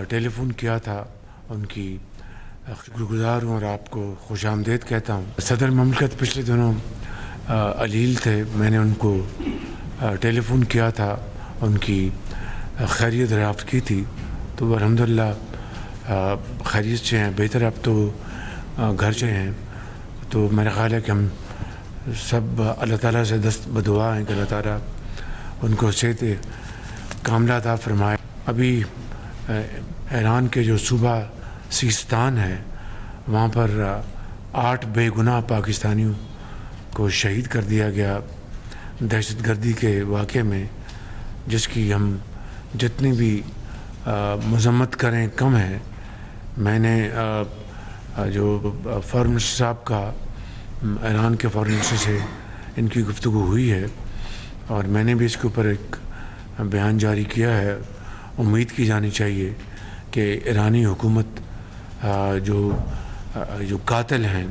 ٹیلی phone کیا تھا ان کی شکر گزار ہوں اور آپ کو خوش آمدید کہتا ہوں۔ صدر مملکت پچھلے دنوں علیل تھے، میں نے ان کو ٹیلی فون کیا تھا، ان کی خیریت دریافت کی تھی، تو الحمدللہ خیریت سے ہیں، بہتر اب تو گھر سے ہیں۔ تو میرا خیال ہے کہ ہم سب اللہ تعالیٰ سے دست بدعا ہیں کہ اللہ تعالیٰ ان کو صحت کاملہ عطا فرمائے۔ ابھی ایران کے جو صوبہ سیستان ہے وہاں پر 8 بے گناہ پاکستانیوں کو شہید کر دیا گیا دہشت گردی کے واقعے میں، جس کی ہم جتنی بھی مذمت کریں کم ہے۔ میں نے جو فارن منسٹر صاحب کا ایران کے فارن منسٹر سے ان کی گفتگو ہوئی ہے اور میں نے بھی اس کے اوپر ایک بیان جاری کیا ہے۔ امید کی جانی چاہیے کہ ایرانی حکومت جو قاتل ہیں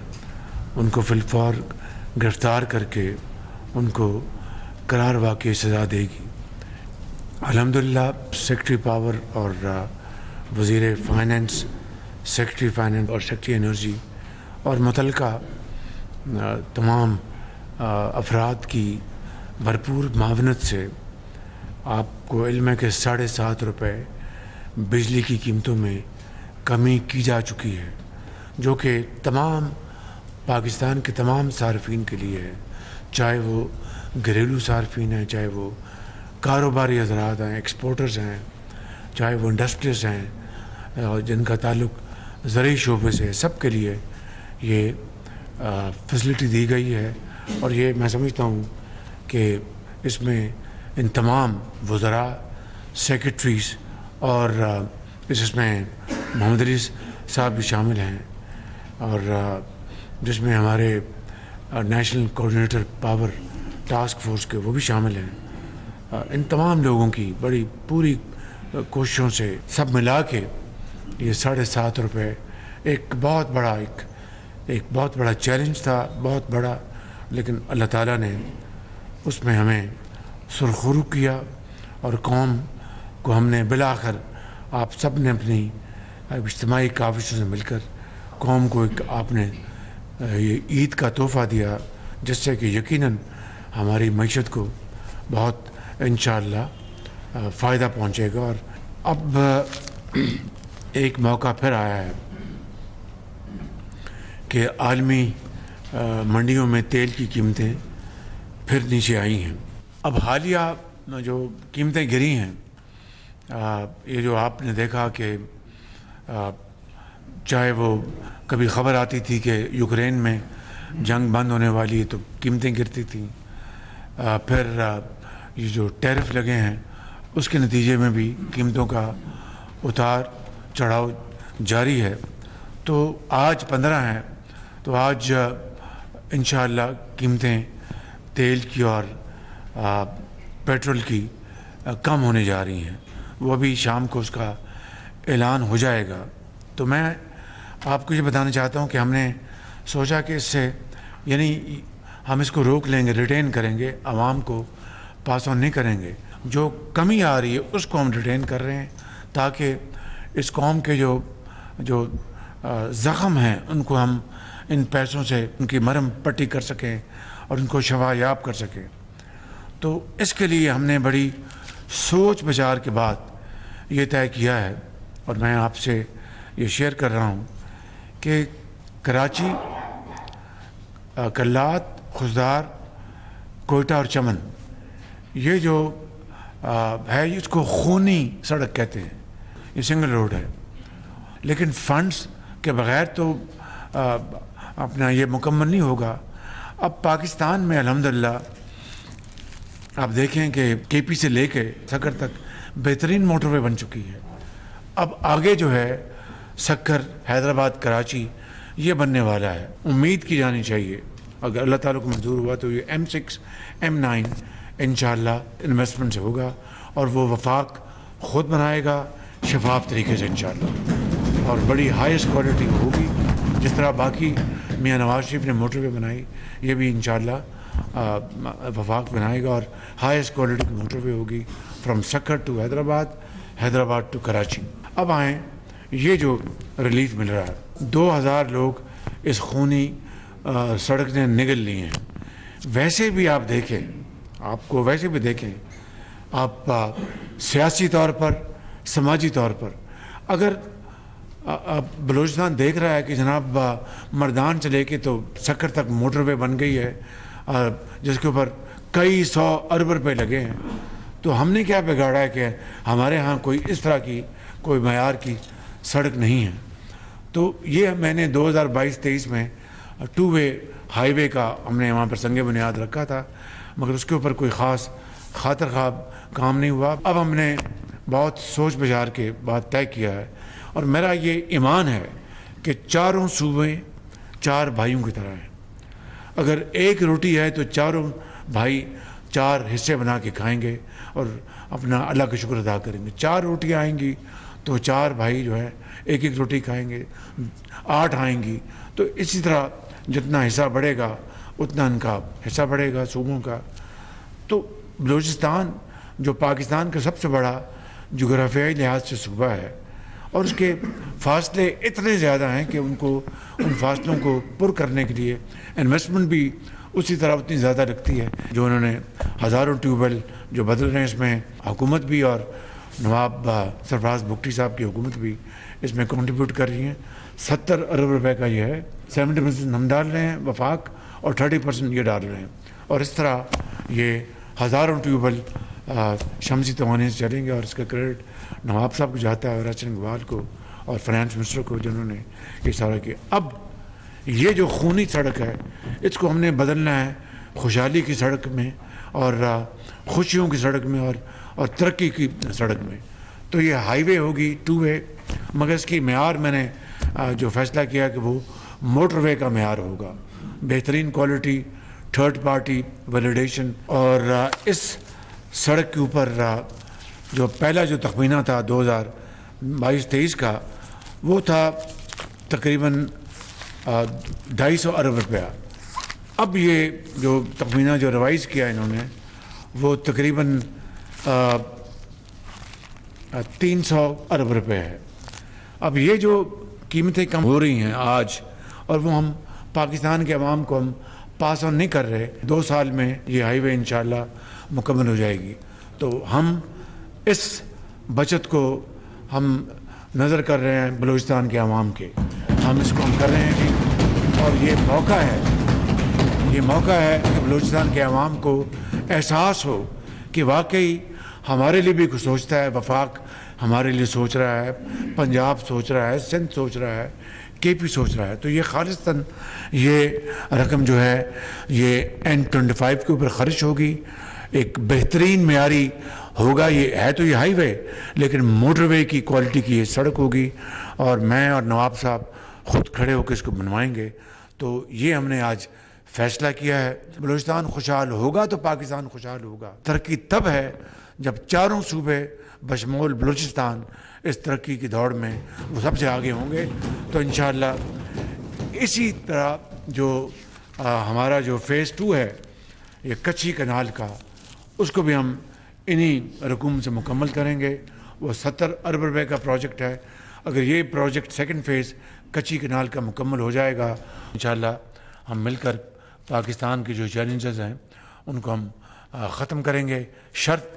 ان کو فی الفور گرفتار کر کے ان کو قرار واقعی سزا دے گی۔ الحمدللہ سیکرٹری پاور اور وزیر فائننس، سیکرٹری فائننس اور سیکرٹری انرجی اور متعلقہ تمام افراد کی بھرپور معاونت سے آپ کو علم ہے کہ 7.5 روپے بجلی کی قیمتوں میں کمی کی جا چکی ہے، جو کہ تمام پاکستان کے تمام صارفین کے لیے ہے، چاہے وہ گھریلو صارفین ہیں، چاہے وہ کاروباری حضرات ہیں، ایکسپورٹرز ہیں، چاہے وہ انڈسٹریز ہیں اور جن کا تعلق زرعی شعبے سے ہے، سب کے لیے یہ فیسلٹی دی گئی ہے۔ اور یہ میں سمجھتا ہوں کہ اس میں ان تمام وزراء، سیکرٹریز اور اس میں محمد علی صاحب بھی شامل ہیں اور جس میں ہمارے national coordinator power task force کے وہ بھی شامل ہیں۔ ان تمام لوگوں کی بڑی پوری کوششوں سے سب ملا کے یہ 7.5 روپے ایک بہت بڑا چیلنج تھا، بہت بڑا، لیکن اللہ تعالیٰ نے اس میں ہمیں سرخرو کیا اور قوم کو ہم نے بالآخر آپ سب نے اپنی اجتماعی کاوشوں سے مل کر قوم کو ایک آپ نے یہ عید کا تحفہ دیا، جس سے کہ یقیناً ہماری معیشت کو بہت انشاءاللہ فائدہ پہنچے گا۔ اور اب ایک موقع پھر آیا ہے کہ عالمی منڈیوں میں تیل کی قیمتیں پھر نیچے آئی ہیں۔ اب حالیہ جو قیمتیں گری ہیں، یہ جو آپ نے دیکھا کہ چاہے وہ کبھی خبر آتی تھی کہ یوکرین میں جنگ بند ہونے والی ہے تو قیمتیں گرتی تھیں، پھر یہ جو ٹیرف لگے ہیں اس کے نتیجے میں بھی قیمتوں کا اتار چڑھاؤ جاری ہے۔ تو آج 15 ہیں، تو آج انشاءاللہ قیمتیں تیل کی اور پیٹرول کی کم ہونے جا رہی ہیں، وہ ابھی شام کو اس کا اعلان ہو جائے گا۔ تو میں آپ کو یہ بتانا چاہتا ہوں کہ ہم نے سوچا کہ اس سے یعنی ہم اس کو روک لیں گے، ریٹین کریں گے، عوام کو پاس آن نہیں کریں گے۔ جو کمی آ رہی ہے اس کو ہم ریٹین کر رہے ہیں تاکہ اس قوم کے جو زخم ہیں ان کو ہم ان پیسوں سے ان کی مرہم پٹی کر سکیں اور ان کو شفا یاب کر سکیں۔ تو اس کے لیے ہم نے بڑی سوچ بچار کے بعد یہ طے کیا ہے اور میں آپ سے یہ شیئر کر رہا ہوں کہ کراچی، کلات، خضدار، کوئٹہ اور چمن، یہ جو ہے اس کو خونی سڑک کہتے ہیں، یہ سنگل روڈ ہے، لیکن فنڈز کے بغیر تو اپنا یہ مکمل نہیں ہوگا۔ اب پاکستان میں الحمدللہ آپ دیکھیں کہ کے پی سے لے کے سکر تک بہترین موٹر وے بن چکی ہے۔ اب آگے جو ہے سکر، حیدرآباد، کراچی یہ بننے والا ہے۔ امید کی جانی چاہیے اگر اللہ تعالیٰ کو منظور ہوا تو یہ M6 M9 انشاءاللہ انویسٹمنٹ سے ہوگا اور وہ وفاق خود بنائے گا شفاف طریقے سے انشاءاللہ، اور بڑی ہائیسٹ کوالٹی ہوگی جس طرح باقی میاں نواز شریف نے موٹر وے بنائی، یہ بھی انشاءاللہ وفاق بنائے گا اور ہائیسٹ کوالٹی کی موٹر وے ہوگی from Sukkur to Hyderabad, Hyderabad to Karachi. اب آئیں یہ جو ریلیف مل رہا ہے، 2000 لوگ اس خونی سڑک نے نگل لی ہیں. ویسے بھی آپ دیکھیں، آپ کو ویسے بھی دیکھیں، آپ سیاسی طور پر، سماجی طور پر، اگر بلوچستان دیکھ رہا ہے کہ جناب مردان سے لے کے تو سکر تک موٹر وے بن گئی ہے جس کے اوپر کئی 100 ارب روپے لگے ہیں، تو ہم نے کیا بگاڑا ہے کہ ہمارے ہاں کوئی اس طرح کی کوئی معیار کی سڑک نہیں ہے. تو یہ میں نے 2022-23 میں 2 وے ہائی وے کا ہم نے وہاں پر سنگ بنیاد رکھا تھا، مگر اس کے اوپر کوئی خاص خاطر خواب کام نہیں ہوا. اب ہم نے بہت سوچ بچار کے بات طے کیا ہے، اور میرا یہ ایمان ہے کہ چاروں صوبے 4 بھائیوں کی طرح ہیں. اگر ایک روٹی ہے تو چاروں بھائی 4 حصے بنا کے کھائیں گے اور اپنا اللہ کا شکر ادا کریں گے. 4 روٹیاں آئیں گی تو 4 بھائی جو ہے ایک روٹی کھائیں گے. 8 آئیں گی تو اسی طرح جتنا حصہ بڑھے گا اتنا ان کا حصہ بڑھے گا صوبوں کا. تو بلوچستان جو پاکستان کا سب سے بڑا جغرافیائی لحاظ سے صوبہ ہے، اور اس کے فاصلے اتنے زیادہ ہیں کہ ان فاصلوں کو پر کرنے کے لیے انویسٹمنٹ بھی اسی طرح اتنی زیادہ لگتی ہے. جو انہوں نے ہزاروں ٹیوب ویل جو بدل رہے ہیں، اس میں حکومت بھی اور نواب سرفراز بگٹی صاحب کی حکومت بھی اس میں کنٹریبیوٹ کر رہی ہیں. 70 ارب روپے کا یہ ہے. 70% ہم ڈال رہے ہیں وفاق، اور 30% یہ ڈال رہے ہیں، اور اس طرح یہ ہزاروں ٹیوب ویل شمسی توانائی سے چلیں گے. اور اس کا کریڈٹ نواب صاحب کو جاتا ہے، اور اچن اقبال کو، اور فائنانس منسٹر کو، جنہوں نے یہ سارا کیا. اب یہ جو خونی سڑک ہے اس کو ہم نے بدلنا ہے خوشحالی کی سڑک میں، اور خوشیوں کی سڑک میں، اور ترقی کی سڑک میں. تو یہ ہائی وے ہوگی 2 وے، مگر اس کی معیار میں نے جو فیصلہ کیا کہ وہ موٹر وے کا معیار ہوگا. بہترین کوالٹی، 3rd پارٹی ویلیڈیشن. اور اس سڑک کے اوپر جو پہلا جو تخمینہ تھا 2022-23 کا، وہ تھا تقریباً 250 ارب روپیہ. اب یہ جو تخمینہ جو ریوائز کیا انہوں نے، وہ تقریباً 300 ارب روپے ہے. اب یہ جو قیمتیں کم ہو رہی ہیں آج، اور وہ ہم پاکستان کے عوام کو ہم پاس آن نہیں کر رہے. 2 سال میں یہ ہائی وے انشاءاللہ مکمل ہو جائے گی. تو ہم اس بچت کو ہم نظر کر رہے ہیں بلوچستان کے عوام کے، ہم اس کو ہم کر رہے ہیں جی. اور یہ موقع ہے کہ بلوچستان کے عوام کو احساس ہو کہ واقعی ہمارے لیے بھی کچھ سوچتا ہے. وفاق ہمارے لیے سوچ رہا ہے، پنجاب سوچ رہا ہے، سندھ سوچ رہا ہے، KP سوچ رہا ہے. تو یہ خالصتاً یہ رقم جو ہے یہ N25 کے اوپر خرچ ہوگی. ایک بہترین معیاری ہوگا. یہ ہے تو یہ ہائی وے، لیکن موٹر وے کی کوالٹی کی یہ سڑک ہوگی، اور میں اور نواب صاحب خود کھڑے ہو کے اس کو بنوائیں گے. تو یہ ہم نے آج فیصلہ کیا ہے. بلوچستان خوشحال ہوگا تو پاکستان خوشحال ہوگا. ترقی تب ہے جب چاروں صوبے بشمول بلوچستان اس ترقی کی دوڑ میں وہ سب سے آگے ہوں گے. تو انشاءاللہ اسی طرح جو ہمارا جو فیز 2 ہے یہ کچھی کنال کا، اس کو بھی ہم انہی رقوم سے مکمل کریں گے. وہ 70 ارب روپے کا پروجیکٹ ہے. اگر یہ پروجیکٹ 2nd فیز کچھی کنال کا مکمل ہو جائے گا، انشاءاللہ ہم مل کر پاکستان کے جو چیلنجز ہیں ان کو ہم ختم کریں گے. شرط